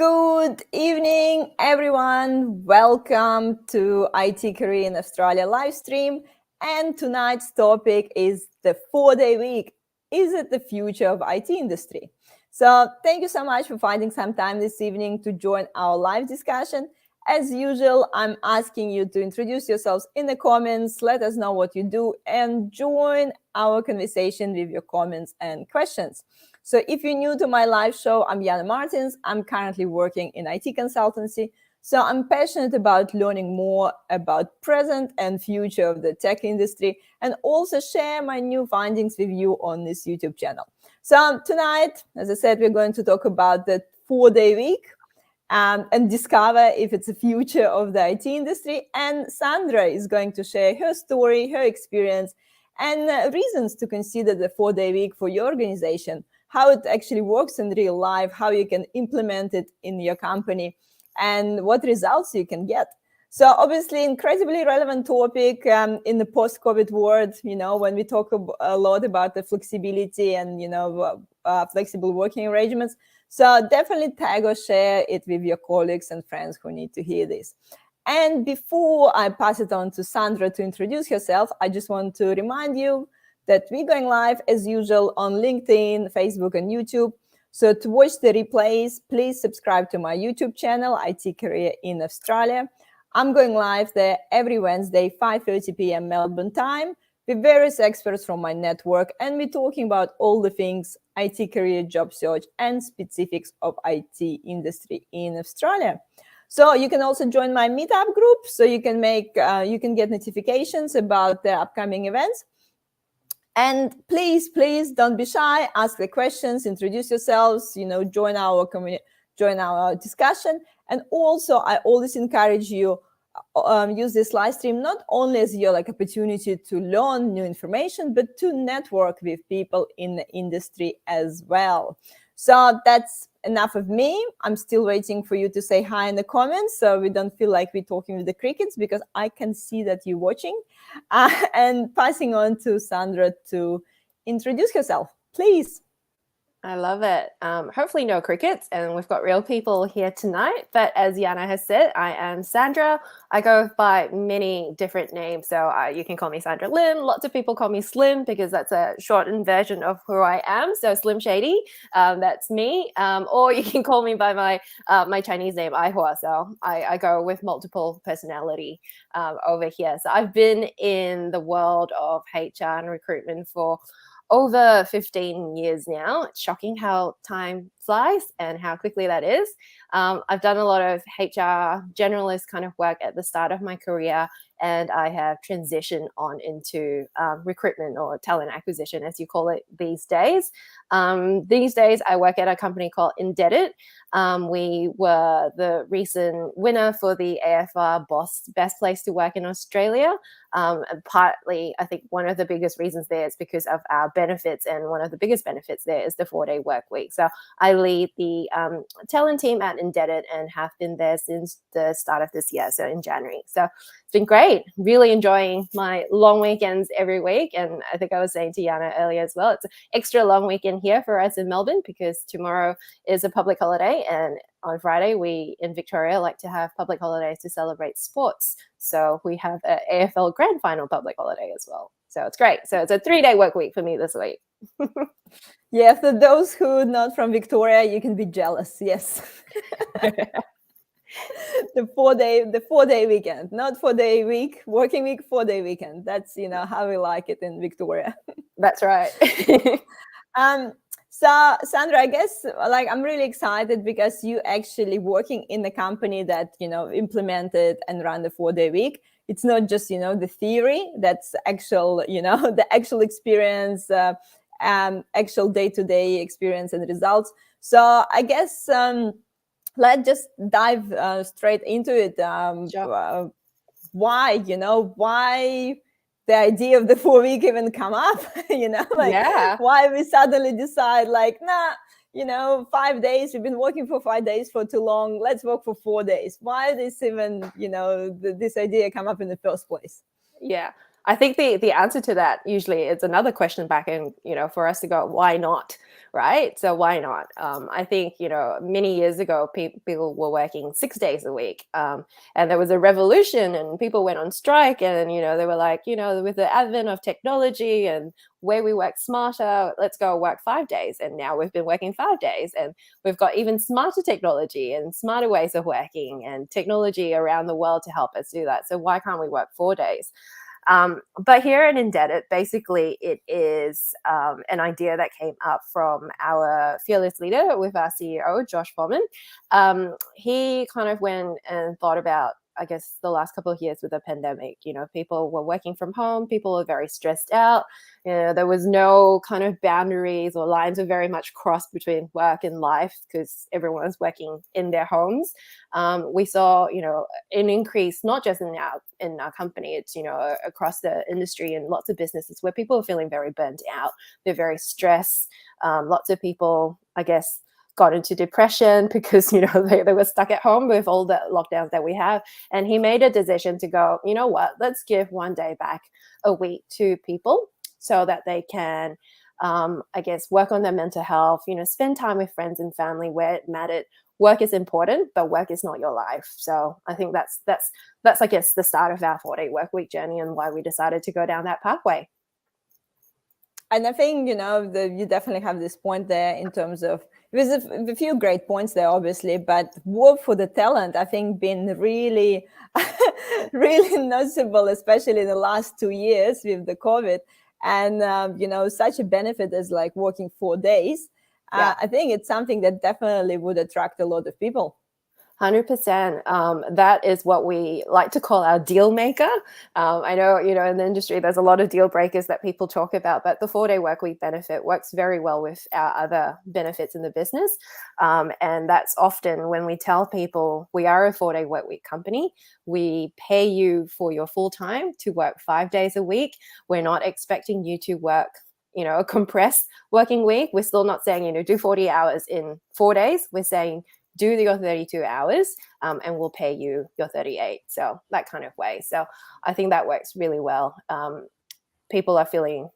Good evening, everyone. Welcome to IT Career in Australia live stream. And tonight's topic is the 4-day week. Is it the future of IT industry? So thank you so much for finding some time this evening to join our live discussion. As usual, I'm asking you to introduce yourselves in the comments, let us know what you do, and join our conversation with your comments and questions. So if you're new to my live show, I'm Jana Martins. I'm currently working in IT consultancy. So I'm passionate about learning more about present and future of the tech industry and also share my new findings with you on this YouTube channel. So tonight, as I said, we're going to talk about the 4-day week and discover if it's the future of the IT industry. And Sandra is going to share her story, her experience, and reasons to consider the 4-day week for your organization, how it actually works in real life, how you can implement it in your company, and what results you can get. So obviously, incredibly relevant topic in the post-COVID world, when we talk a lot about the flexibility and, flexible working arrangements. So definitely tag or share it with your colleagues and friends who need to hear this. And before I pass it on to Sandra to introduce herself, I just want to remind you that we're going live as usual on LinkedIn, Facebook, and YouTube. So to watch the replays, please subscribe to my YouTube channel, IT Career in Australia. I'm going live there every Wednesday, 5:30 p.m. Melbourne time, with various experts from my network, and we're talking about all the things IT career, job search, and specifics of IT industry in Australia. So you can also join my meetup group, so you can get notifications about the upcoming events. And please don't be shy. Ask the questions, introduce yourselves. Join our community, join our discussion. And also, I always encourage you use this live stream not only as your opportunity to learn new information, but to network with people in the industry as well. So that's enough of me. I'm still waiting for you to say hi in the comments, so we don't feel like we're talking with the crickets, because I can see that you're watching. And passing on to Sandra to introduce herself, please. I love it. Hopefully no crickets, and we've got real people here tonight. But as Jana has said, I am Sandra. I go by many different names. So you can call me Sandra Lim. Lots of people call me Slim because that's a shortened version of who I am. So Slim Shady, that's me. Or you can call me by my Chinese name, Aihua. So I go with multiple personality over here. So I've been in the world of HR and recruitment for over 15 years now. It's shocking how time flies and how quickly that is. I've done a lot of HR generalist kind of work at the start of my career, and I have transitioned on into recruitment, or talent acquisition, as you call it these days. These days, I work at a company called Indebted. We were the recent winner for the AFR Best Place to Work in Australia. And partly, I think one of the biggest reasons there is because of our benefits, and one of the biggest benefits there is the 4-day work week. So I lead the talent team at Indebted and have been there since the start of this year, so in January. So it's been great. Really enjoying my long weekends every week. And I think I was saying to Jana earlier as well, it's an extra long weekend here for us in Melbourne because tomorrow is a public holiday, and on Friday, we in Victoria like to have public holidays to celebrate sports. So we have an AFL Grand Final public holiday as well. So it's great. So it's a 3-day work week for me this week. Yeah, for those who are not from Victoria, you can be jealous. Yes. The 4-day weekend, not 4-day week, working week, 4-day weekend. That's, how we like it in Victoria. That's right. So Sandra, I guess I'm really excited because you actually working in the company that, implemented and ran the 4-day week. It's not just, the theory, that's actual, the actual experience, actual day-to-day experience and results. So I guess let's just dive straight into it. Sure. Why the idea of the 4-week even come up? Yeah. Why we suddenly decide 5 days, we've been working for 5 days for too long, let's work for 4 days. Why this even, this idea come up in the first place? Yeah. I think the answer to that usually is another question back in, for us to go, why not? Right? So why not? I think, many years ago, people were working 6 days a week. And there was a revolution and people went on strike. And, they were like, with the advent of technology and where we work smarter, let's go work 5 days. And now we've been working 5 days. And we've got even smarter technology and smarter ways of working and technology around the world to help us do that. So why can't we work 4 days? But here at Indebted, basically, it is an idea that came up from our fearless leader with our CEO, Josh Foreman. He kind of went and thought about, I guess, the last couple of years with the pandemic. People were working from home, people were very stressed out. There was no kind of boundaries or lines were very much crossed between work and life because everyone was working in their homes. We saw, an increase, not just in our company, it's, across the industry and lots of businesses where people are feeling very burnt out. They're very stressed. Lots of people, I guess, got into depression because, they were stuck at home with all the lockdowns that we have. And he made a decision to go, you know what, let's give 1 day back a week to people so that they can, I guess, work on their mental health, spend time with friends and family where it mattered. Work is important, but work is not your life. So I think that's I guess, the start of our 4-day work week journey and why we decided to go down that pathway. And I think, you definitely have this point there in terms of, there's a few great points there, obviously, but war for the talent, I think, been really, really noticeable, especially in the last 2 years with the COVID. And, such a benefit as like working 4 days. Yeah. I think it's something that definitely would attract a lot of people. 100%. That is what we like to call our deal maker. I know, in the industry, there's a lot of deal breakers that people talk about, but the 4-day work week benefit works very well with our other benefits in the business. And that's often when we tell people we are a 4-day work week company, we pay you for your full time to work 5 days a week. We're not expecting you to work a compressed working week. We're still not saying, do 40 hours in 4 days. We're saying, do your 32 hours and we'll pay you your 38. So that kind of way. So I think that works really well. People are feeling,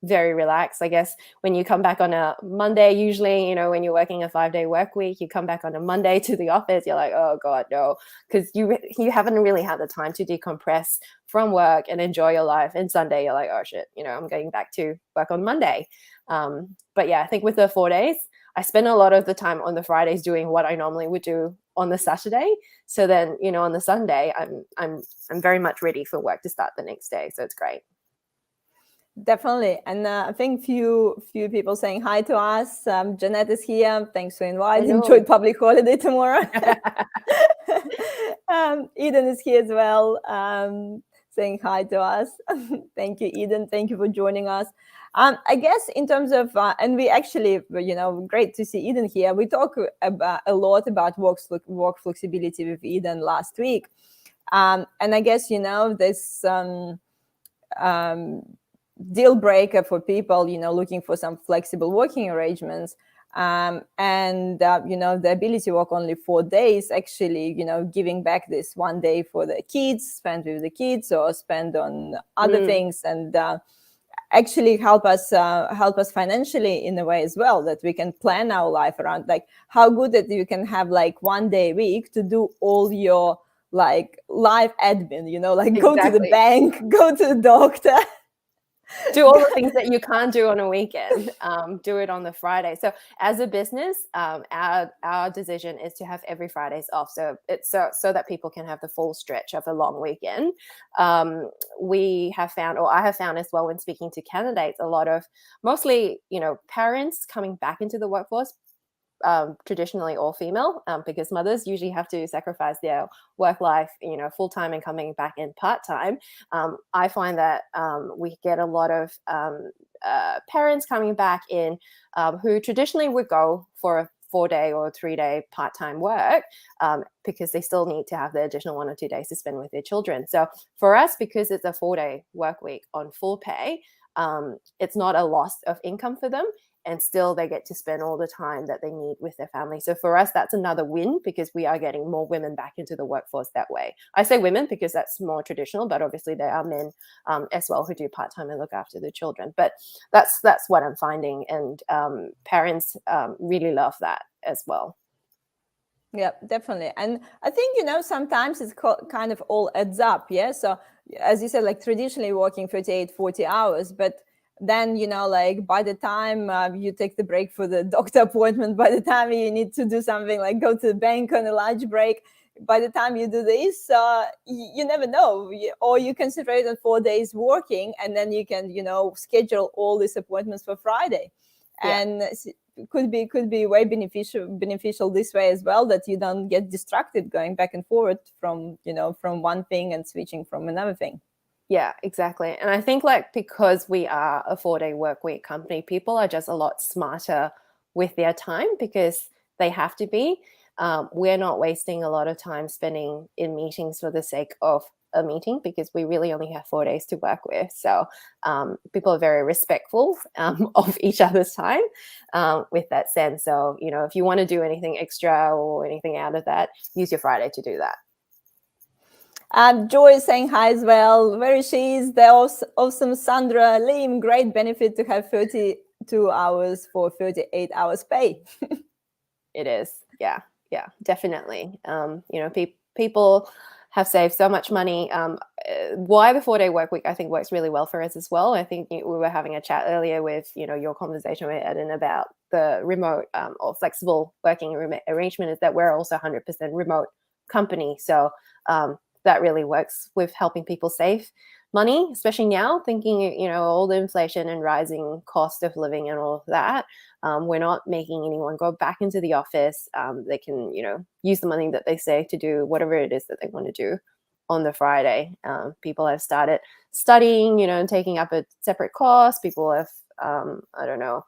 very relaxed. I guess when you come back on a Monday, usually, when you're working a 5-day work week, you come back on a Monday to the office, you're like, oh God, no, because you haven't really had the time to decompress from work and enjoy your life. And Sunday, you're like, oh shit, I'm going back to work on Monday. But yeah, I think with the 4 days, I spend a lot of the time on the Fridays doing what I normally would do on the Saturday. So then, on the Sunday, I'm very much ready for work to start the next day. So it's great. Definitely. And I think few people saying hi to us. Jeanette is here. Thanks for inviting. Enjoy public holiday tomorrow. Eden is here as well, saying hi to us. Thank you, Eden. Thank you for joining us. I guess in terms of, and we actually, great to see Eden here. We talk about a lot about work flexibility with Eden last week. And I guess, this deal breaker for people, looking for some flexible working arrangements. And the ability to work only 4 days, actually, giving back this 1 day for the kids, spend with the kids or spend on other things, and actually help us financially in a way as well, that we can plan our life around, like how good that you can have like 1 day a week to do all your like life admin, like go to the bank, go to the doctor. Do all the things that you can't do on a weekend, do it on the Friday. So as a business, our decision is to have every Fridays off. So it's so that people can have the full stretch of a long weekend. We have found, or I have found as well when speaking to candidates, a lot of mostly, parents coming back into the workforce, traditionally all female, because mothers usually have to sacrifice their work life, full-time and coming back in part-time. I find that we get a lot of parents coming back in who traditionally would go for a 4-day or 3-day part-time work because they still need to have the additional 1 or 2 days to spend with their children. So for us, because it's a 4-day work week on full pay, it's not a loss of income for them, and still they get to spend all the time that they need with their family. So for us, that's another win, because we are getting more women back into the workforce that way. I say women because that's more traditional, but obviously there are men as well who do part-time and look after the children. But that's what I'm finding, and parents really love that as well. Yeah, definitely. And I think, sometimes it's kind of all adds up. Yeah. So as you said, like traditionally working 38, 40 hours, but then, like by the time you take the break for the doctor appointment, by the time you need to do something like go to the bank on a lunch break, by the time you do this, you never know. Or you concentrate on 4 days working, and then you can, schedule all these appointments for Friday. Yeah. And could be way beneficial this way as well, that you don't get distracted going back and forth from one thing and switching from another thing. Yeah, exactly. And I think like because we are a 4-day work week company, people are just a lot smarter with their time because they have to be. We're not wasting a lot of time spending in meetings for the sake of a meeting, because we really only have 4 days to work with. So people are very respectful of each other's time with that sense. So, if you want to do anything extra or anything out of that, use your Friday to do that. Joy is saying hi as well. Where is she? Is the awesome Sandra Lim. Great benefit to have 32 hours for 38 hours pay. It is. Yeah, definitely. People have saved so much money. Why the 4-day work week, I think, works really well for us as well. I think we were having a chat earlier with, your conversation with Eden about the remote or flexible working arrangement, is that we're also 100% remote company. So that really works with helping people save money, especially now, thinking, all the inflation and rising cost of living and all of that. We're not making anyone go back into the office. They can, use the money that they save to do whatever it is that they want to do on the Friday. People have started studying, and taking up a separate course. People have, I don't know.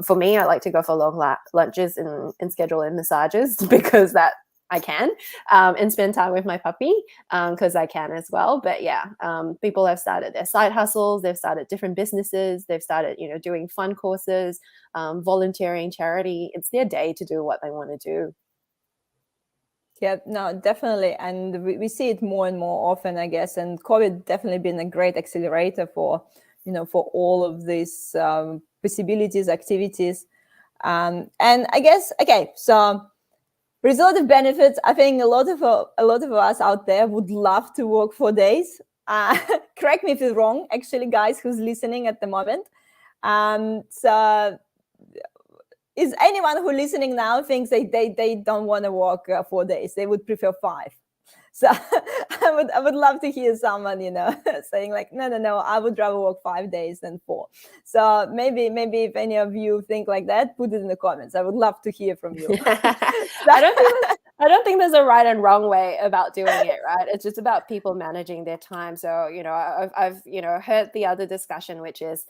For me, I like to go for long lunches and schedule in massages because that I can, and spend time with my puppy because I can as well. But yeah, people have started their side hustles. They've started different businesses. They've started, doing fun courses, volunteering, charity. It's their day to do what they want to do. Yeah, no, definitely. And we see it more and more often, I guess. And COVID definitely been a great accelerator for, for all of these possibilities, activities. And I guess, okay, so result of benefits, I think a lot of us out there would love to work 4 days. Correct me if it's wrong, actually, guys, who's listening at the moment. So is anyone who listening now thinks they don't want to work 4 days? They would prefer 5. So I would love to hear someone, saying like, no, I would rather work 5 days than 4. So maybe if any of you think like that, put it in the comments. I would love to hear from you. I don't think there's a right and wrong way about doing it, right? It's just about people managing their time. So, I've heard the other discussion, which is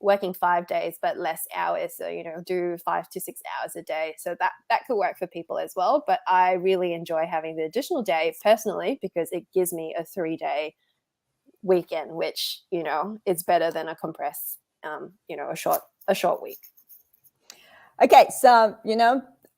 working 5 days but less hours. So, do 5 to 6 hours a day. So that could work for people as well. But I really enjoy having the additional day personally, because it gives me a 3-day weekend, which, is better than a compressed, a short week. Okay, so,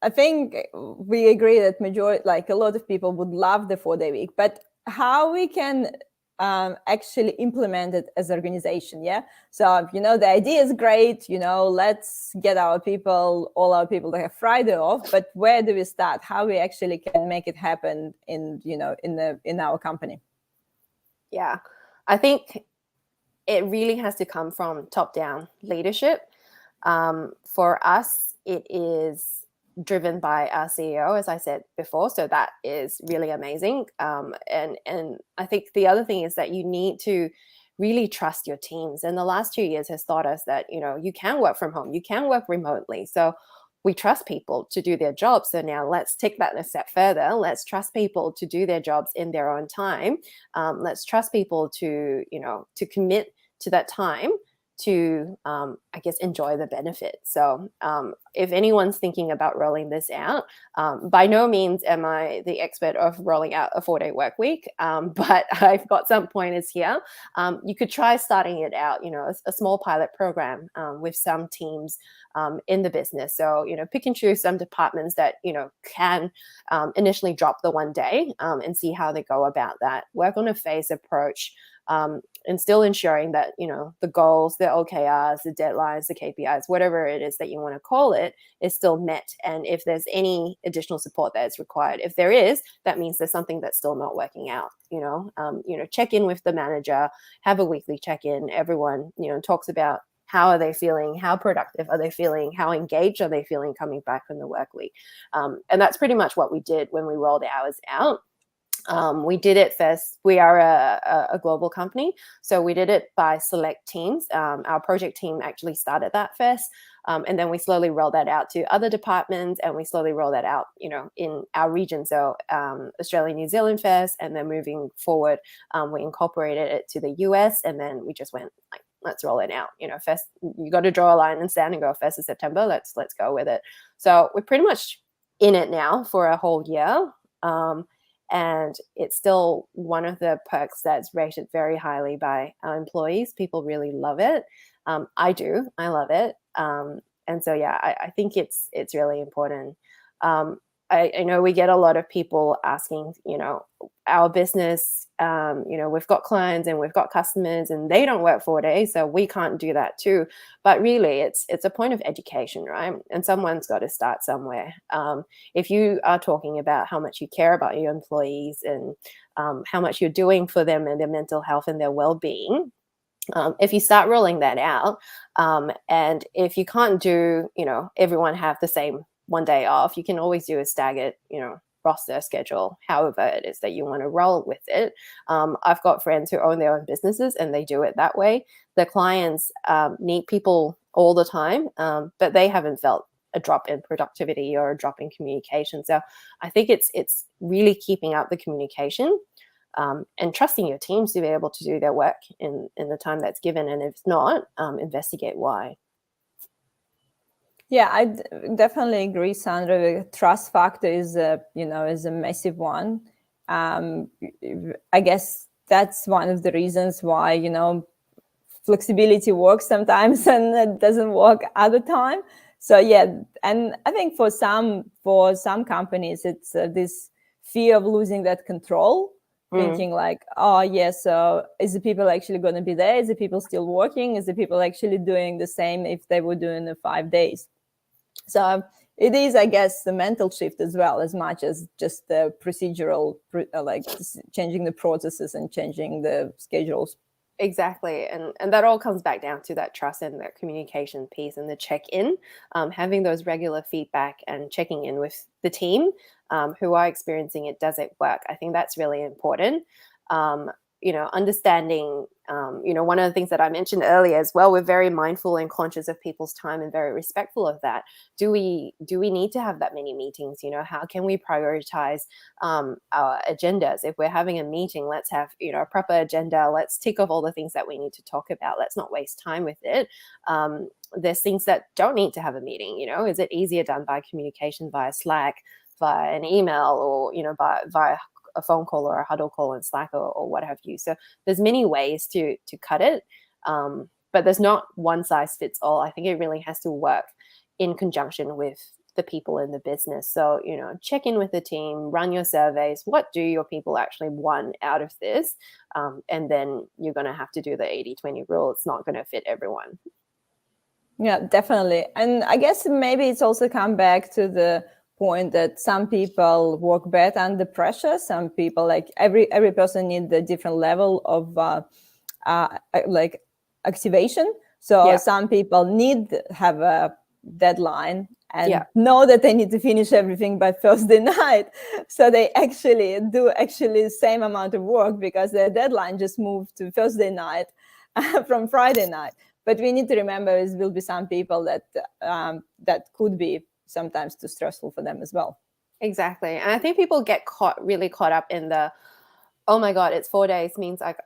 I think we agree that a lot of people would love the 4-day week, but how we can actually implement it as an organization, yeah? So, the idea is great, let's get all our people to have Friday off, but where do we start? How we actually can make it happen in our company? Yeah, I think it really has to come from top-down leadership. For us, it is driven by our CEO, as I said before. So that is really amazing. And I think the other thing is that you need to really trust your teams. And the last 2 years has taught us that, you can work from home, you can work remotely. So we trust people to do their jobs. So now let's take that a step further. Let's trust people to do their jobs in their own time. Let's trust people to, to commit to that time to, I guess, enjoy the benefits. So if anyone's thinking about rolling this out, by no means am I the expert of rolling out a 4-day work week, but I've got some pointers here. You could try starting it out, a small pilot program with some teams in the business. So, pick and choose some departments that, can initially drop the 1 day and see how they go about that. Work on a phased approach. And still ensuring that, the goals, the OKRs, the deadlines, the KPIs, whatever it is that you want to call it, is still met. And if there's any additional support that is required, if there is, that means there's something that's still not working out. Check in with the manager, have a weekly check-in. Everyone, talks about how are they feeling, how productive are they feeling, how engaged are they feeling coming back from the work week. And that's pretty much what we did when we rolled ours out. We did it first. We are a global company, so we did it by select teams. Our project team actually started that first, and then we slowly rolled that out to other departments, and we slowly rolled that out, in our region. So Australia, New Zealand first, and then moving forward, we incorporated it to the US, and then we just went like, let's roll it out. First you got to draw a line and stand and go 1st of September. Let's go with it. So we're pretty much in it now for a whole year. And it's still one of the perks that's rated very highly by our employees. People really love it. I do. I love it. And so, yeah, I think it's really important. I know we get a lot of people asking, our business, we've got clients and we've got customers and they don't work 4 days, so we can't do that too. But really, it's a point of education, right? And someone's got to start somewhere. If you are talking about how much you care about your employees and how much you're doing for them and their mental health and their well-being, if you start rolling that out, and if you can't do, everyone have the same 1 day off, you can always do a staggered, roster schedule, however it is that you want to roll with it. I've got friends who own their own businesses and they do it that way. The clients need people all the time, but they haven't felt a drop in productivity or a drop in communication. So I think it's really keeping up the communication and trusting your teams to be able to do their work in the time that's given. And if not, investigate why. Yeah, I definitely agree, Sandra. The trust factor is a massive one. I guess that's one of the reasons why, flexibility works sometimes and it doesn't work other time. So yeah, and I think for some companies, it's this fear of losing that control. Thinking like, oh yes, so is the people actually going to be there? Is the people still working? Is the people actually doing the same if they were doing the 5 days? So it is, I guess, the mental shift as well, as much as just the procedural, like changing the processes and changing the schedules. Exactly. And that all comes back down to that trust and that communication piece and the check-in, having those regular feedback and checking in with the team who are experiencing it. Does it work? I think that's really important. Understanding, one of the things that I mentioned earlier as well, we're very mindful and conscious of people's time and very respectful of that. Do we need to have that many meetings? How can we prioritize our agendas? If we're having a meeting, let's have, a proper agenda. Let's tick off all the things that we need to talk about. Let's not waste time with it. There's things that don't need to have a meeting. Is it easier done by communication via Slack, via an email, or, via a phone call or a huddle call in Slack or what have you. So there's many ways to cut it, but there's not one size fits all. I think it really has to work in conjunction with the people in the business. So, check in with the team, run your surveys. What do your people actually want out of this? And then you're going to have to do the 80-20 rule. It's not going to fit everyone. Yeah, definitely. And I guess maybe it's also come back to the point that some people work better under pressure. Some people, like every person needs a different level of like activation. So some people have a deadline and know that they need to finish everything by Thursday night. So they actually do the same amount of work because their deadline just moved to Thursday night from Friday night. But we need to remember there will be some people that could be sometimes too stressful for them as well. Exactly. And I think people get really caught up in the, oh my God, it's 4 days means like,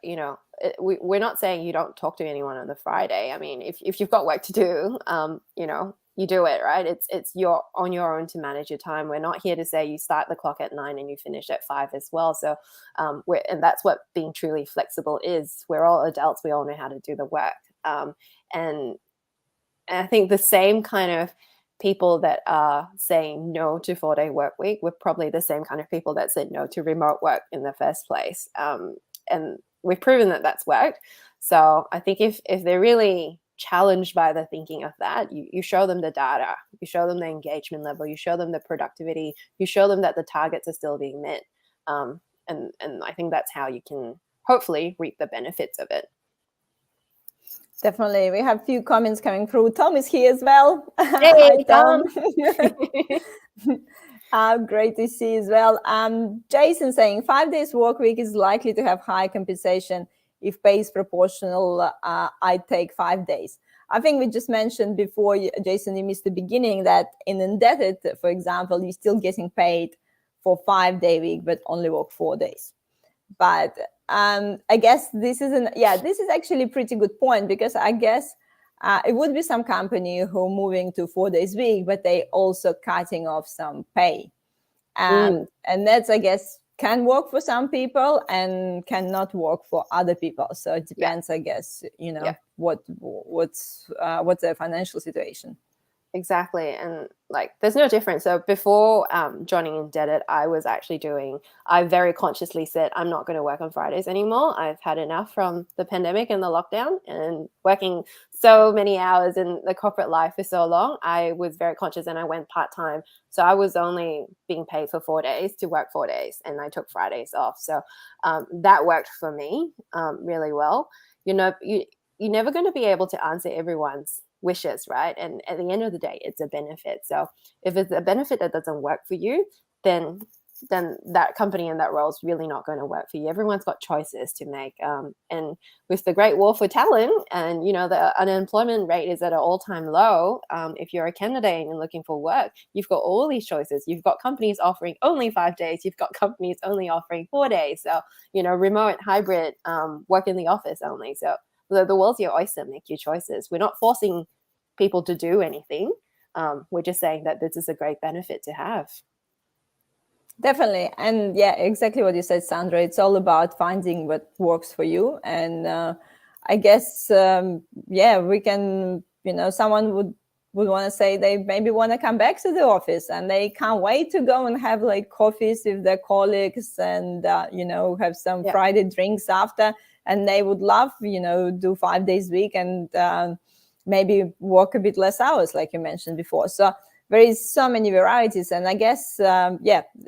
we're not saying you don't talk to anyone on the Friday. I mean, if you've got work to do, you do it, right? It's you're on your own to manage your time. We're not here to say you start the clock at 9 and you finish at 5 as well. So, and that's what being truly flexible is. We're all adults. We all know how to do the work. And I think the same kind of people that are saying no to 4-day work week were probably the same kind of people that said no to remote work in the first place. And we've proven that that's worked. So I think if they're really challenged by the thinking of that, you show them the data, you show them the engagement level, you show them the productivity, you show them that the targets are still being met. And I think that's how you can hopefully reap the benefits of it. Definitely. We have a few comments coming through. Tom is here as well. Hey, Hi, Tom. Great to see as well. Jason saying 5 days work week is likely to have high compensation. If pay is proportional, I'd take 5 days. I think we just mentioned before, Jason, you missed the beginning, that in indebted, for example, you're still getting paid for 5-day week, but only work 4 days. But I guess this is actually a pretty good point, because I guess it would be some company who are moving to 4 days week, but they also cutting off some pay. And that's, I guess, can work for some people and cannot work for other people. So it depends, I guess, what's their financial situation. Exactly. And like, there's no difference. So before joining Indebted, I very consciously said, I'm not going to work on Fridays anymore. I've had enough from the pandemic and the lockdown and working so many hours in the corporate life for so long. I was very conscious, and I went part-time. So I was only being paid for 4 days to work 4 days, and I took Fridays off. So that worked for me really well. You're never going to be able to answer everyone's wishes, right? And at the end of the day, it's a benefit. So if it's a benefit that doesn't work for you, then that company and that role is really not going to work for you. Everyone's got choices to make. And with the great war for talent, and the unemployment rate is at an all-time low, if you're a candidate and you're looking for work, you've got all these choices. You've got companies offering only 5 days. You've got companies only offering 4 days. So remote, hybrid, work in the office only. So the world's your oyster. Make your choices. We're not forcing people to do anything. We're just saying that this is a great benefit to have. Definitely. And yeah, exactly what you said, Sandra. It's all about finding what works for you. And I guess, we can, someone would want to say they maybe want to come back to the office, and they can't wait to go and have like coffees with their colleagues and, have some Friday drinks after. And they would love, do 5 days a week and maybe work a bit less hours, like you mentioned before. So there is so many varieties. And I guess,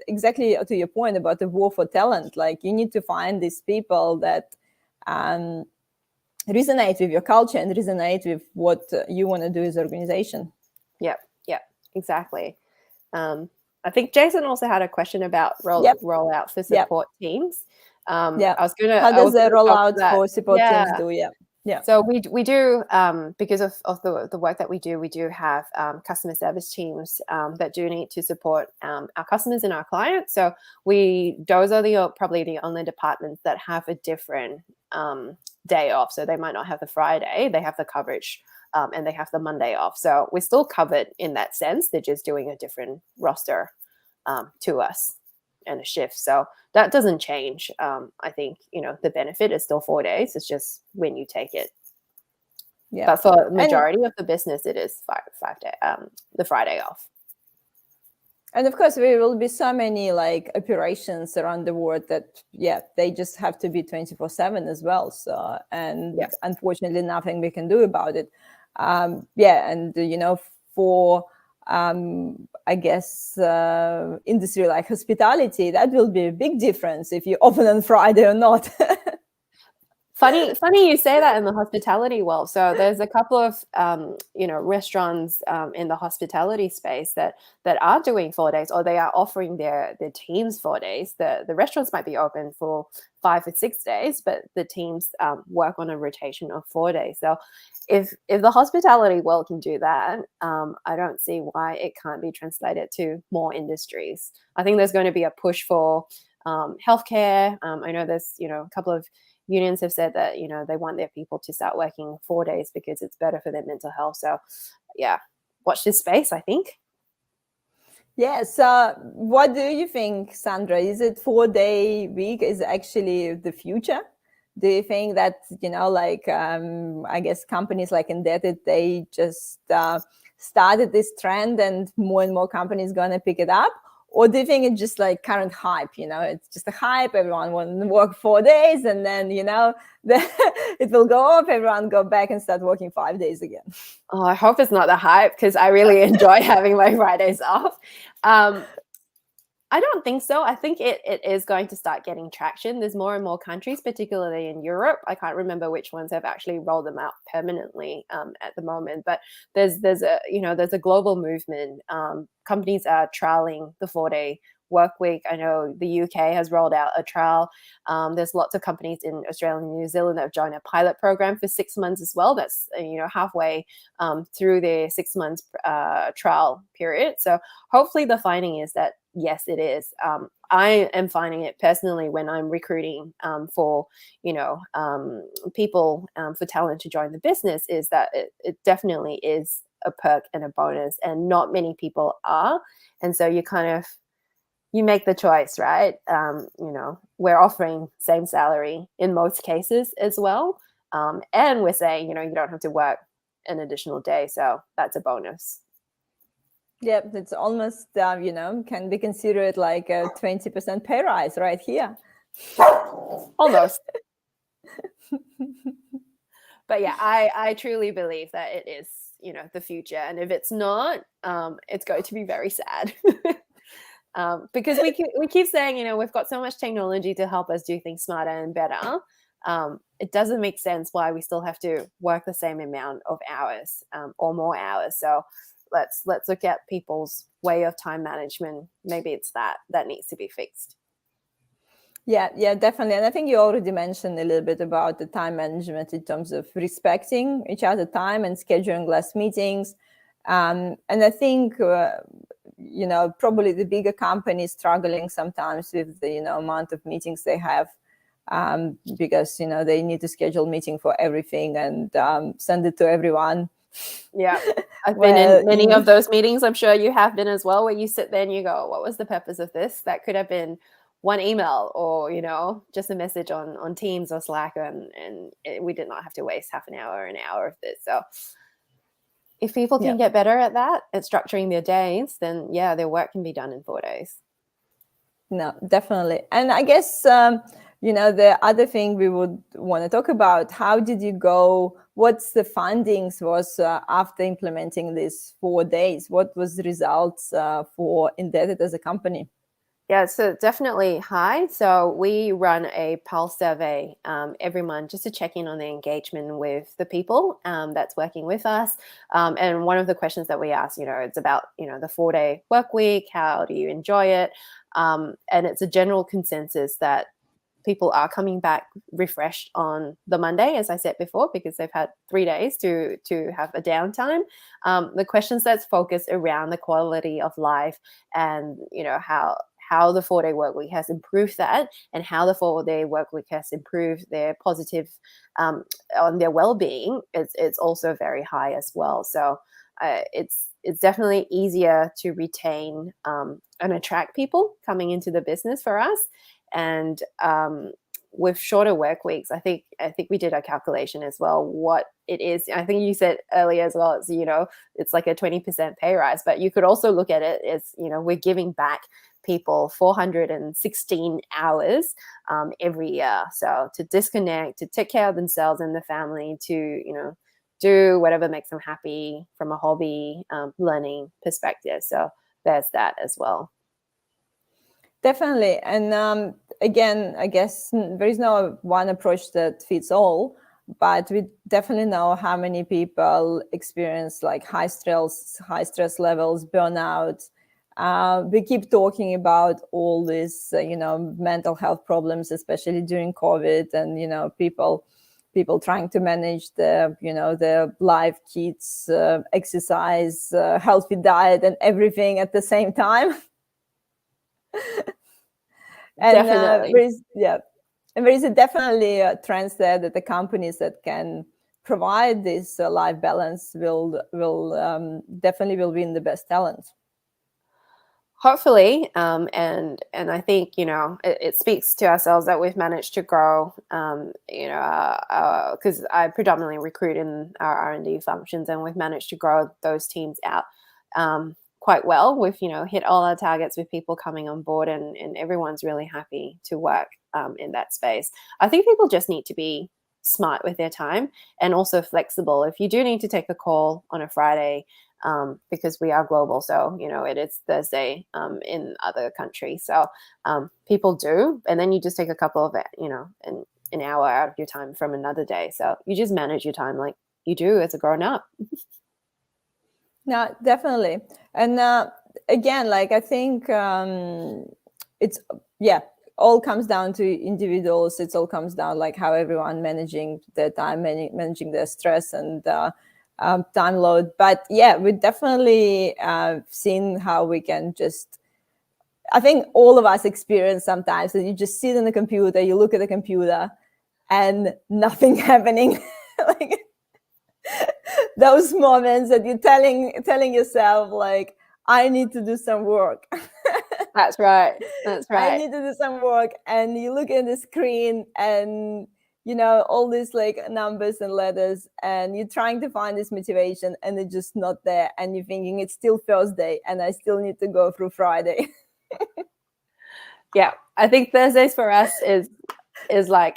exactly to your point about the war for talent, like you need to find these people that resonate with your culture and resonate with what you want to do as an organization. Yeah, exactly. I think Jason also had a question about rollout for support teams. How does the rollout for support teams do? So we do, because of the work that we do have customer service teams that do need to support our customers and our clients. So those are probably the only departments that have a different day off. So they might not have the Friday, they have the coverage, and they have the Monday off. So we're still covered in that sense. They're just doing a different roster to us and a shift. So that doesn't change. I think, the benefit is still 4 days. It's just when you take it. Yeah. But for the majority of the business, it is 5 day, the Friday off. And of course, there will be so many like operations around the world that, they just have to be 24/7 as well. So, unfortunately, nothing we can do about it. For I guess industry like hospitality, that will be a big difference if you open on Friday or not. Funny you say that in the hospitality world. So there's a couple of restaurants in the hospitality space that are doing 4 days, or they are offering their teams 4 days. The restaurants might be open for 5 or 6 days, but the teams work on a rotation of 4 days. So if the hospitality world can do that, I don't see why it can't be translated to more industries. I think there's going to be a push for healthcare. I know there's, a couple of unions have said that, they want their people to start working 4 days because it's better for their mental health. So yeah, watch this space, I think. Yes. What do you think, Sandra? Is it 4-day week is actually the future? Do you think that, I guess companies like Indebted, they just started this trend and more companies going to pick it up? Or do you think it's just like current hype? It's just a hype. Everyone wants to work 4 days and then, it will go off. Everyone go back and start working 5 days again. Oh, I hope it's not the hype because I really enjoy having my Fridays off. I don't think so. I think it is going to start getting traction. There's more and more countries, particularly in Europe. I can't remember which ones have actually rolled them out permanently at the moment, but there's a global movement. Companies are trialing the 4-day work week. I know the UK has rolled out a trial. There's lots of companies in Australia and New Zealand that have joined a pilot program for 6 months as well. That's halfway through their 6 months trial period. So hopefully the finding is that yes, it is. I am finding it personally when I'm recruiting for people for talent to join the business is that it definitely is a perk and a bonus, and not many people are. And so you make the choice, right? We're offering same salary in most cases as well. And we're saying, you don't have to work an additional day. So that's a bonus. Yeah, it's almost, can be considered like a 20% pay rise right here. Almost. But yeah, I truly believe that it is, the future. And if it's not, it's going to be very sad. Because we keep saying, we've got so much technology to help us do things smarter and better. It doesn't make sense why we still have to work the same amount of hours or more hours. So let's look at people's way of time management. Maybe it's that needs to be fixed. Yeah, definitely. And I think you already mentioned a little bit about the time management in terms of respecting each other's time and scheduling less meetings. And I think, probably the bigger companies struggling sometimes with the, amount of meetings they have because, they need to schedule meeting for everything and send it to everyone. Yeah, I've been in many of those meetings. I'm sure you have been as well, where you sit there and you go, what was the purpose of this? That could have been one email or, just a message on Teams or Slack, and we did not have to waste half an hour of this. So if people can get better at that, at structuring their days, then yeah, their work can be done in 4 days. No, definitely. And I guess, the other thing we would want to talk about, how did you go? What's the findings was after implementing these 4 days? What was the results for Indebted as a company? Yeah, so definitely high. So we run a pulse survey every month just to check in on the engagement with the people that's working with us. And one of the questions that we ask, it's about, the 4-day work week. How do you enjoy it? And it's a general consensus that people are coming back refreshed on the Monday, as I said before, because they've had 3 days to have a downtime. The questions that's focused around the quality of life and, how the 4-day work week has improved that, and how the 4-day work week has improved their positive on their well-being. It's also very high as well. So it's definitely easier to retain and attract people coming into the business for us. And with shorter work weeks, I think we did a calculation as well. What it is, I think you said earlier as well. It's it's like a 20% pay rise, but you could also look at it as we're giving back people 416 hours every year. So to disconnect, to take care of themselves and the family, to do whatever makes them happy from a hobby, learning perspective. So there's that as well. Definitely. And again, I guess there is no one approach that fits all, but we definitely know how many people experience like high stress levels, burnout. We keep talking about all these, mental health problems, especially during COVID, and people trying to manage their life, kids, exercise, healthy diet, and everything at the same time. And Definitely. and there is definitely a trend there that the companies that can provide this life balance will definitely will win the best talent. Hopefully, and I think, you know, it speaks to ourselves that we've managed to grow, you know, because I predominantly recruit in our R&D functions, and we've managed to grow those teams out quite well. We've, you know, hit all our targets with people coming on board, and everyone's really happy to work in that space. I think people just need to be smart with their time and also flexible. If you do need to take a call on a Friday, because we are global, so you know it is Thursday in other countries, so people do, and then you just take a couple of, you know, an hour out of your time from another day, so you just manage your time like you do as a grown up. No, definitely. And again, like I think it's all comes down to individuals. It all comes down like how everyone managing their time, managing their stress and time load. But yeah, we definitely seen how we can just. I think all of us experience sometimes that you just sit on the computer, you look at the computer, and nothing happening. Like those moments that you're telling yourself like, I need to do some work. That's right. That's I right. need to do some work. And you look at the screen and you know all these like numbers and letters, and you're trying to find this motivation and it's just not there, and you're thinking it's still Thursday and I still need to go through Friday. Yeah, I think Thursdays for us is like,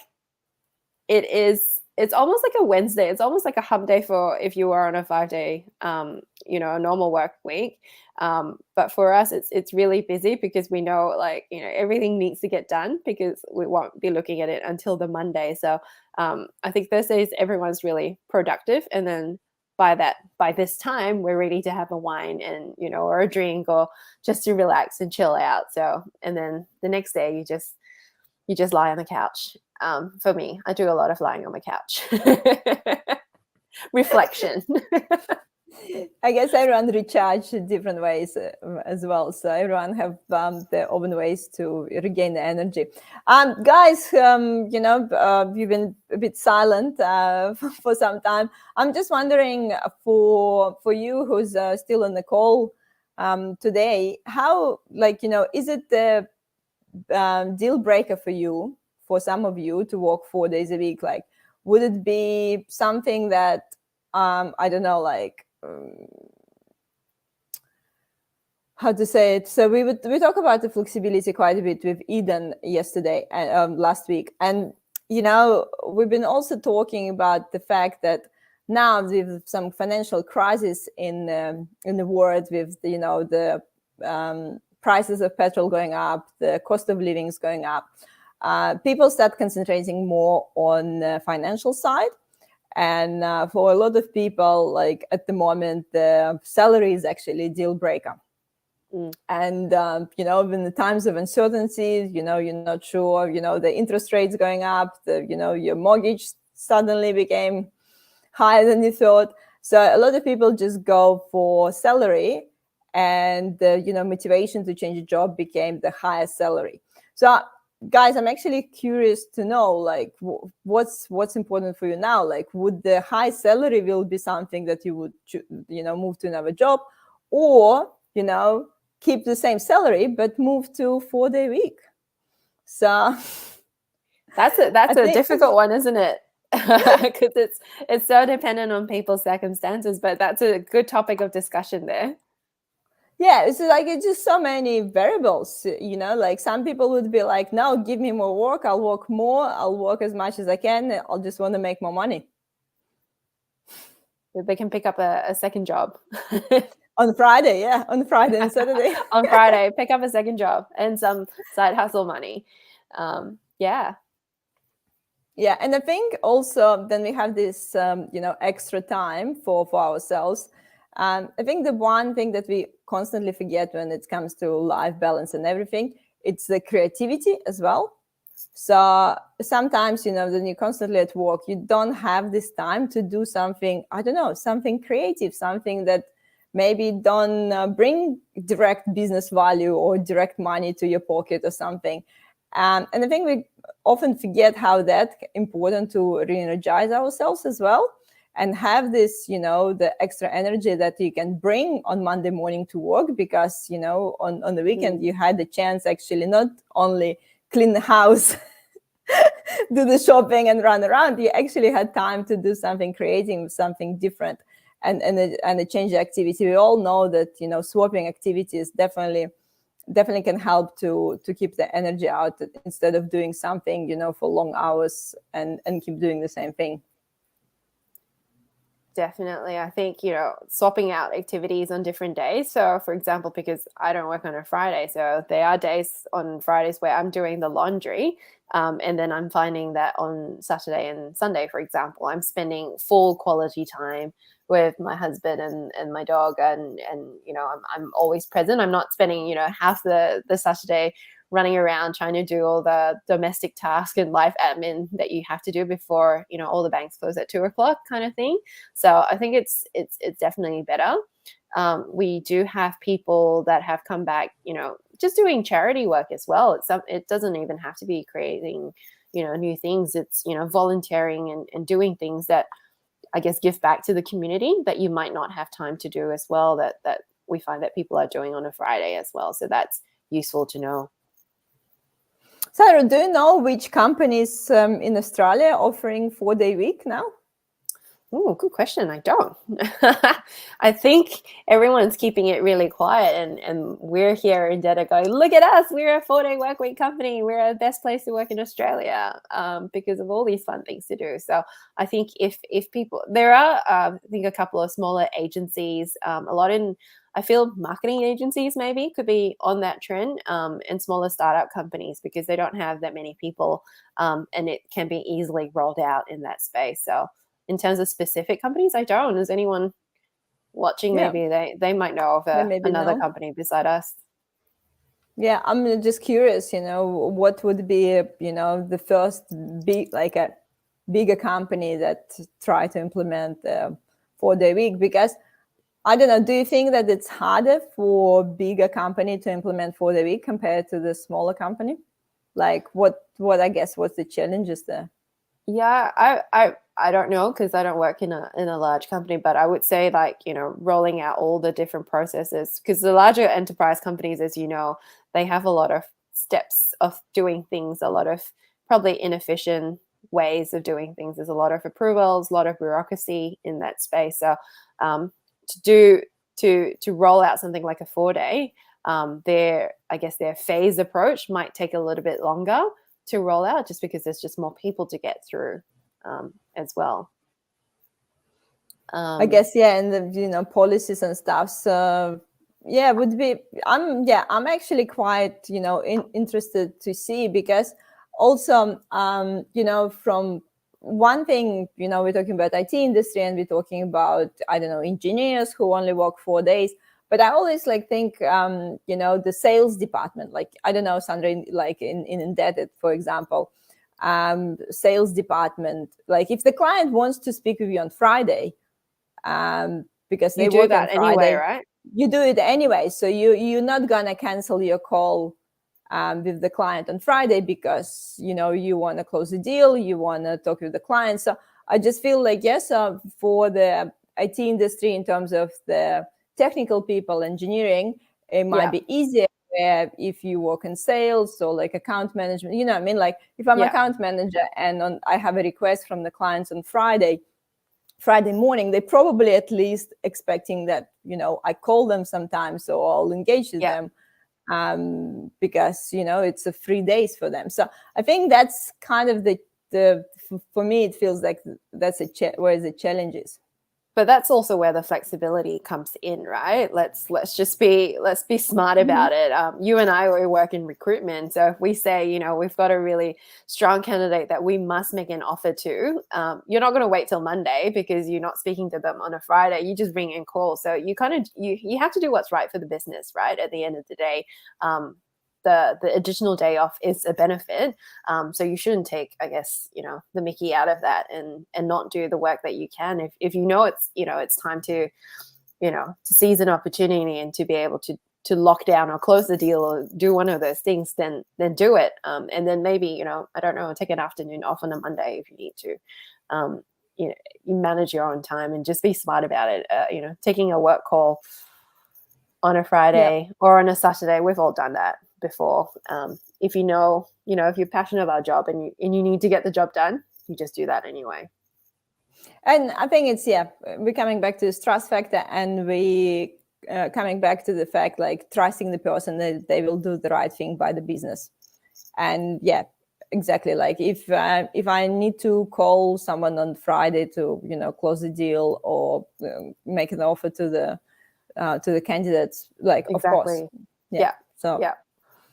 it's almost like a Wednesday. It's almost like a hump day for if you were on a 5-day, you know, a normal work week. But for us, it's really busy because we know, like, you know, everything needs to get done because we won't be looking at it until the Monday. So I think Thursdays everyone's really productive, and then by this time we're ready to have a wine and, you know, or a drink, or just to relax and chill out. So, and then the next day you just lie on the couch. For me, I do a lot of lying on my couch. Reflection. I guess everyone recharge in different ways as well. So everyone have their own ways to regain the energy. Guys, you know, you've been a bit silent for some time. I'm just wondering for you who's still on the call today, how, like, you know, is it the deal breaker for you, for some of you, to work 4 days a week? Like, would it be something that I don't know, like how to say it? So we talk about the flexibility quite a bit with Eden yesterday and last week, and you know we've been also talking about the fact that now with some financial crisis in the world, with you know the prices of petrol going up, the cost of living is going up, people start concentrating more on the financial side. And for a lot of people, like at the moment, the salary is actually a deal breaker. And you know, in the times of uncertainty, you know, you're not sure, you know, the interest rates going up, you know, your mortgage suddenly became higher than you thought. So a lot of people just go for salary, and the, you know, motivation to change a job became the highest salary. So guys, I'm actually curious to know, like, what's important for you now? Like, would the high salary will be something that you would, you know, move to another job, or, you know, keep the same salary but move to 4-day week? So that's a difficult one, isn't it? Because it's so dependent on people's circumstances, but that's a good topic of discussion there. Yeah, it's like it's just so many variables, you know, like some people would be like, no, give me more work, I'll work more, I'll work as much as I can, I'll just want to make more money. They can pick up a second job. On Friday, yeah, on Friday and Saturday. On Friday, pick up a second job and some side hustle money. Yeah. Yeah, and I think also then we have this, you know, extra time for ourselves. I think the one thing that we constantly forget when it comes to life balance and everything, it's the creativity as well. So sometimes, you know, when you're constantly at work, you don't have this time to do something, I don't know, something creative, something that maybe don't bring direct business value or direct money to your pocket or something. And I think we often forget how that important to re-energize ourselves as well, and have this, the extra energy that you can bring on Monday morning to work, because, on the weekend you had the chance actually not only clean the house, do the shopping and run around, you actually had time to do something creative, something different, and a change activity. We all know that, swapping activities definitely can help to keep the energy out, instead of doing something, for long hours and keep doing the same thing. Definitely. I think, swapping out activities on different days. So, for example, because I don't work on a Friday, so there are days on Fridays where I'm doing the laundry. And then I'm finding that on Saturday and Sunday, for example, I'm spending full quality time with my husband and my dog. And I'm always present. I'm not spending, half the Saturday running around trying to do all the domestic tasks and life admin that you have to do before, all the banks close at 2 o'clock kind of thing. So I think it's definitely better. We do have people that have come back, just doing charity work as well. It doesn't even have to be creating, new things. It's, volunteering and doing things that I guess give back to the community that you might not have time to do as well, that we find that people are doing on a Friday as well. So that's useful to know. Sandra, do you know which companies in Australia are offering 4-day week now? Oh, good question. I don't. I think everyone's keeping it really quiet, and we're here in Jeddah going, look at us, we're a 4-day work week company. We're the best place to work in Australia because of all these fun things to do. So I think if people, there are, I think a couple of smaller agencies, a lot in, I feel marketing agencies maybe could be on that trend, and smaller startup companies, because they don't have that many people, and it can be easily rolled out in that space. So in terms of specific companies, I don't. Is anyone watching? Yeah. Maybe they might know of another company beside us. Yeah, I'm just curious, what would be, the first like a bigger company that try to implement the 4-day week? Because I don't know, do you think that it's harder for bigger company to implement 4-day week compared to the smaller company? Like what I guess, what's the challenges there? Yeah, I don't know, because I don't work in a large company, but I would say, like, rolling out all the different processes, because the larger enterprise companies, as you know, they have a lot of steps of doing things, a lot of probably inefficient ways of doing things. There's a lot of approvals, a lot of bureaucracy in that space. So to roll out something like a 4-day, their phased approach might take a little bit longer to roll out, just because there's just more people to get through as well. I guess, yeah, and the policies and stuff. So yeah, would be I'm actually quite interested to see, because also from one thing, we're talking about IT industry, and we're talking about, I don't know, engineers who only work 4 days. But I always think, the sales department, like, I don't know, Sandra, like in Indebted, for example, sales department, like if the client wants to speak with you on Friday, because they work on Friday, anyway, right? You do it anyway. So you're not gonna cancel your call with the client on Friday because you want to close the deal, you want to talk with the client. So I just feel like, yes, for the IT industry, in terms of the technical people, engineering, it might be easier if you work in sales or like account management. You know what I mean? Like if I'm account manager and I have a request from the clients on Friday morning, they probably at least expecting that I call them sometimes, so I'll engage with them, because it's a 3 days for them. So I think that's kind of the for me, it feels like that's where the challenge is. But that's also where the flexibility comes in, right? Let's be smart about it. You and I, we work in recruitment, so if we say, we've got a really strong candidate that we must make an offer to, you're not going to wait till Monday because you're not speaking to them on a Friday. You just ring and call. So you kind of you have to do what's right for the business, right? At the end of the day, the additional day off is a benefit. So you shouldn't take, I guess, the mickey out of that and not do the work that you can. If it's time to, to seize an opportunity and to be able to lock down or close the deal or do one of those things, then do it. And then maybe, I don't know, take an afternoon off on a Monday if you need to. You manage your own time and just be smart about it. Taking a work call on a Friday or on a Saturday, we've all done that before. If if you're passionate about a job and you need to get the job done, you just do that anyway. And I think it's, we're coming back to this trust factor, and we coming back to the fact, like, trusting the person that they will do the right thing by the business. And exactly, like if I need to call someone on Friday to close the deal or make an offer to the candidates, like, exactly. Of course. So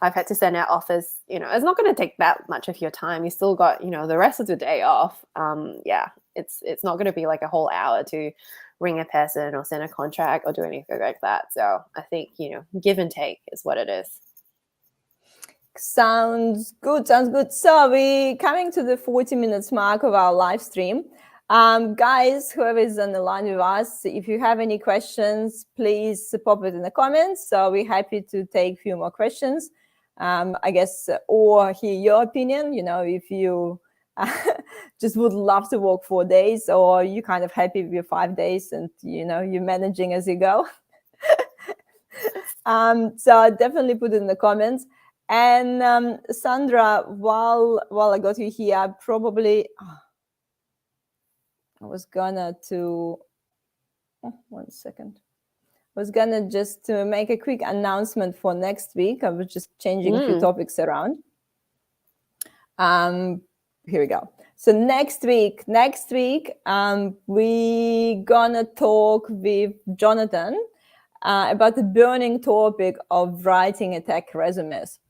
I've had to send out offers. It's not going to take that much of your time. You still got the rest of the day off. It's not going to be like a whole hour to ring a person or send a contract or do anything like that. So I think give and take is what it is. Sounds good. So we're coming to the 40 minutes mark of our live stream. Guys, whoever is on the line with us, if you have any questions, please pop it in the comments. So we're happy to take a few more questions, I guess, or hear your opinion. If you just would love to work 4 days, or you're kind of happy with your 5 days and you're managing as you go. So definitely put it in the comments. And Sandra, while I got you here, probably I was gonna to 1 second. I was gonna just to make a quick announcement for next week. I was just changing a few topics around. Here we go. So next week, we gonna talk with Jonathan about the burning topic of writing attack resumes.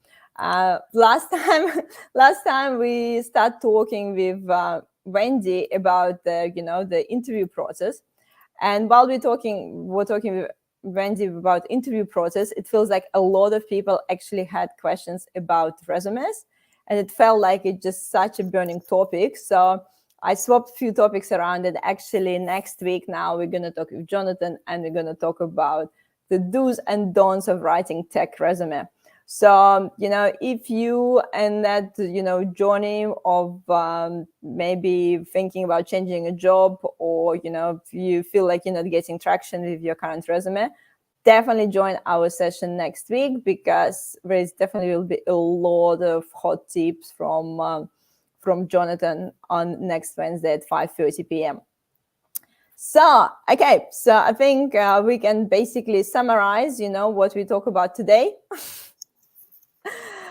Last time we start talking with Wendy about the interview process, and while we're talking with Wendy about interview process, it feels like a lot of people actually had questions about resumes, and it felt like it's just such a burning topic. So I swapped a few topics around, and actually next week now we're going to talk with Jonathan, and we're going to talk about the do's and don'ts of writing tech resume. So, if you and that, journey of maybe thinking about changing a job, or, if you feel like you're not getting traction with your current resume, definitely join our session next week, because there is definitely will be a lot of hot tips from Jonathan on next Wednesday at 5:30 p.m. So, okay, so I think we can basically summarize, what we talk about today.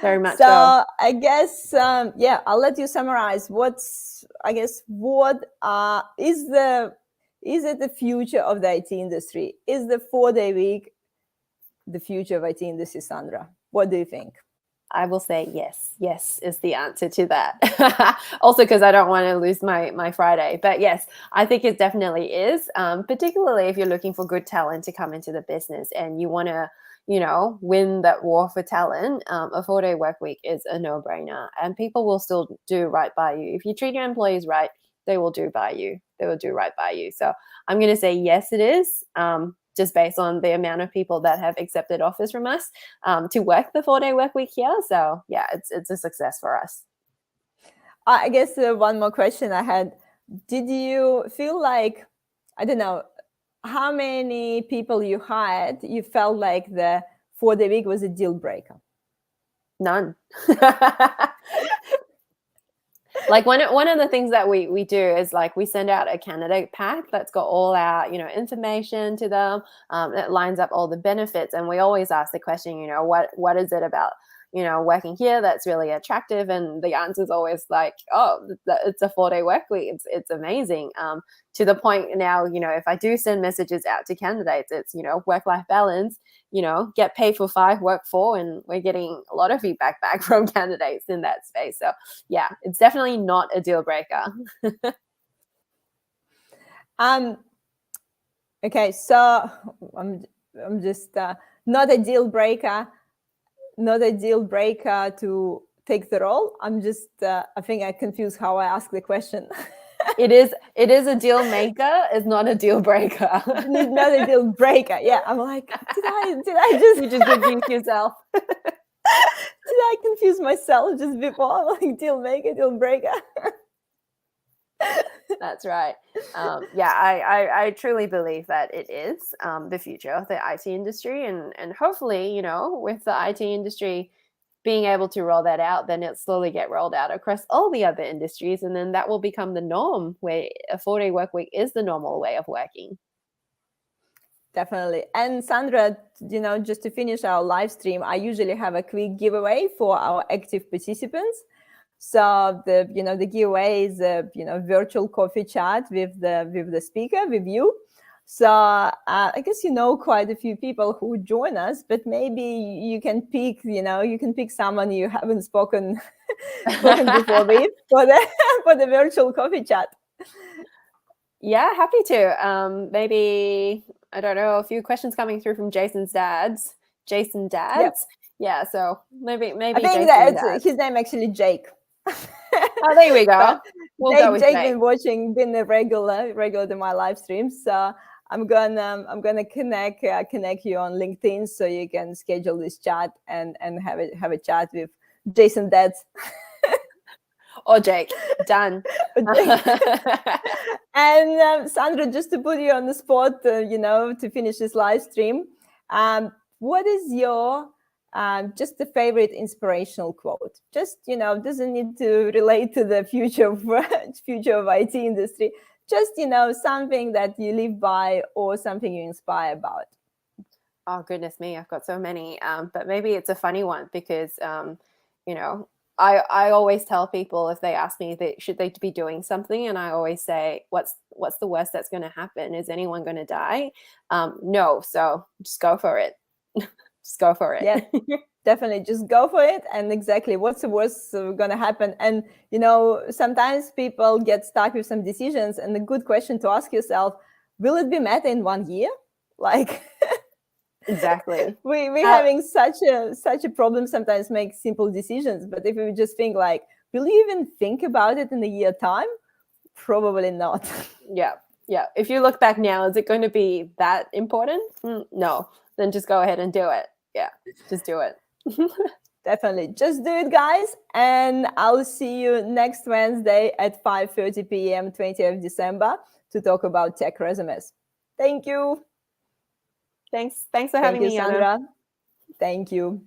Very much so. I guess, I'll let you summarize. What is it the future of the IT industry? Is the 4-day week the future of IT industry, Sandra? What do you think? I will say yes. Yes is the answer to that. Also, because I don't want to lose my Friday. But yes, I think it definitely is, particularly if you're looking for good talent to come into the business and you want to win that war for talent. A 4-day work week is a no-brainer, and people will still do right by you. If you treat your employees right, they will do by you. They will do right by you. So I'm going to say yes, it is, just based on the amount of people that have accepted offers from us to work the 4-day work week here. So yeah, it's a success for us. I guess one more question I had. Did you feel like, I don't know, how many people you hired, you felt like the 4-day week was a deal breaker? None. Like one of the things that we do is, like, we send out a candidate pack that's got all our information to them, that lines up all the benefits, and we always ask the question, what is it about working here that's really attractive? And the answer is always like, oh, it's a 4-day work week. It's amazing. To the point now, if I do send messages out to candidates, it's, work-life balance, get paid for 5, work 4, and we're getting a lot of feedback back from candidates in that space. So yeah, it's definitely not a deal breaker. Okay, so I'm just not a deal breaker to take the role. I'm just I think I confused how I asked the question. It is a deal maker. It's not a deal breaker. It's not a deal breaker. Yeah, I'm like, did I just You just confuse yourself. did I confuse myself just before? I'm like, deal maker, deal breaker. That's right. Yeah, I truly believe that it is the future of the IT industry, and hopefully, with the IT industry being able to roll that out, then it'll slowly get rolled out across all the other industries, and then that will become the norm, where a 4-day work week is the normal way of working. Definitely. And Sandra, just to finish our live stream, I usually have a quick giveaway for our active participants. So the giveaway is a virtual coffee chat with the speaker, with you. So I guess quite a few people who join us, but maybe you can pick someone you haven't spoken before with for the virtual coffee chat. Yeah, happy to. Maybe, I don't know, a few questions coming through from Jason's dads. Jason dads. Yep. Yeah, so maybe I think Jason that's his name actually Jake. Oh, there we go. We'll go with Jake. Been a regular to my live streams. So I'm gonna connect you on LinkedIn so you can schedule this chat and have a chat with Jason dads. Or Jake. Done. And Sandra, just to put you on the spot, to finish this live stream, what is your just the favorite inspirational quote? Just doesn't need to relate to the future of IT industry. Just something that you live by or something you inspire about. Oh goodness me, I've got so many. But maybe it's a funny one because I always tell people if they ask me should they be doing something, and I always say, what's the worst that's going to happen? Is anyone going to die? No, so just go for it. Just go for it. Yeah, definitely, just go for it. And exactly, what's the worst going to happen? And sometimes people get stuck with some decisions, and a good question to ask yourself: will it be met in 1 year? Like. Exactly. We're having such a problem sometimes make simple decisions, but if we just think like, will you even think about it in a year time? Probably not. Yeah. If you look back now, is it going to be that important? No. Then just go ahead and do it. Yeah, just do it. Definitely, just do it, guys. And I'll see you next Wednesday at 5:30 p.m. 20th December to talk about tech resumes. Thank you. Thanks for having me, Sandra. Thank you.